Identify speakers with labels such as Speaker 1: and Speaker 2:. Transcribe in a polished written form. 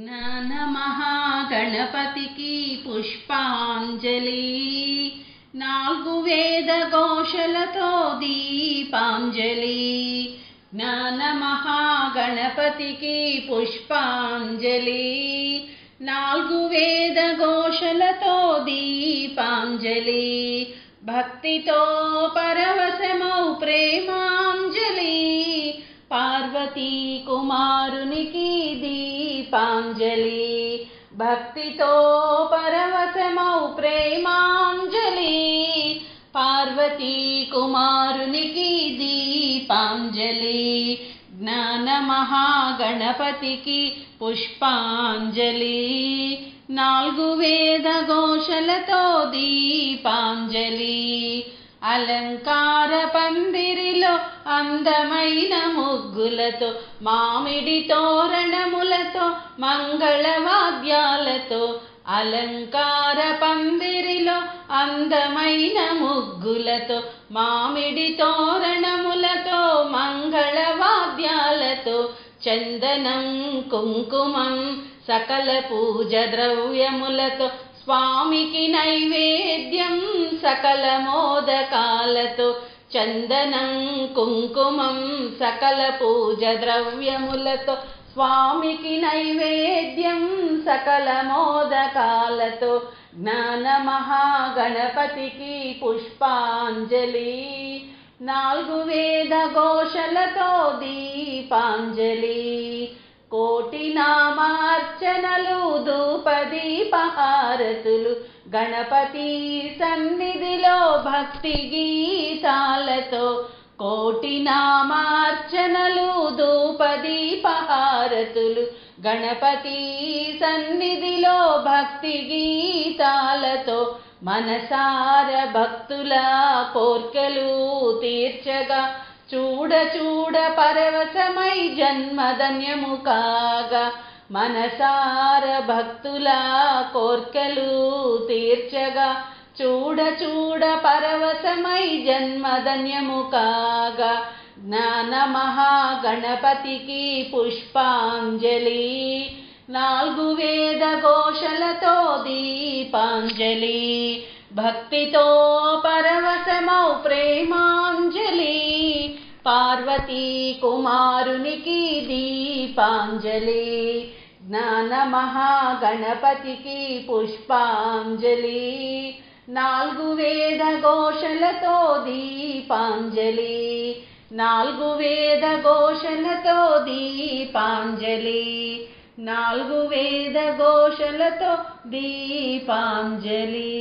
Speaker 1: జ్ఞాన మహాగణపతికి పుష్పాంజలి, నాలుగు వేద ఘోషలతో దీపాంజలి. జ్ఞాన మహాగణపతికి పుష్పాంజలి, నాలుగు వేద ఘోషలతో దీపాంజలి. భక్తితో పరవశమౌ ప్రేమాంజలి, పార్వతీ కుమారునికి దీపాంజలి. భక్తితో పరవశమౌ ప్రేమాంజలి, పార్వతీ కుమారునికి దీపాంజలి. జ్ఞాన మహాగణపతికి పుష్పాంజలి, నాలుగు వేద ఘోషలతో దీపాంజలి. అలంకార పందిరిలో అందమైన ముగ్గులతో, మామిడి తోరణములతో, మంగళవాద్యాలతో. అలంకార పందిరిలో అందమైన ముగ్గులతో, మామిడి తోరణములతో, మంగళవాద్యాలతో. చందనం కుంకుమం సకల పూజ ద్రవ్యములతో, స్వామికి నైవేద్యం సకల మోదకాలతో. చందనం కుంకుమం సకల పూజ ద్రవ్యములతో, స్వామికి నైవేద్యం సకల మోదకాలతో. జ్ఞాన మహాగణపతికి పుష్పాంజలి, నాలుగు వేద ఘోషలతో దీపాంజలి. కోటి నామార్చనలు ధూపదీపహారతులు, గణపతి సన్నిధిలో భక్తి గీతాలతో. కోటి నామార్చనలు ధూపదీపహారతులు, గణపతి సన్నిధిలో భక్తి గీతాలతో. మనసార భక్తుల కోర్కెలు తీర్చగా, చూడ చూడ పరవశమై జన్మధన్యము కాగా. మనసార భక్తుల కోర్కెలు తీర్చగా, చూడ చూడ పరవశమై జన్మధన్యము కాగా. జ్ఞాన మహాగణపతికి పుష్పాంజలి, నాలుగు వేద ఘోషలతో దీపాంజలి. భక్తితో పరవశమౌ ప్రేమాంజలి, పార్వతీ కుమారునికి దీపాంజలి. జ్ఞాన మహాగణపతికి పుష్పాంజలి, నాలుగు వేద ఘోషలతో దీపాంజలి. నాలుగు వేద ఘోషలతో దీపాంజలి, నాలుగు వేద ఘోషలతో దీపాంజలి.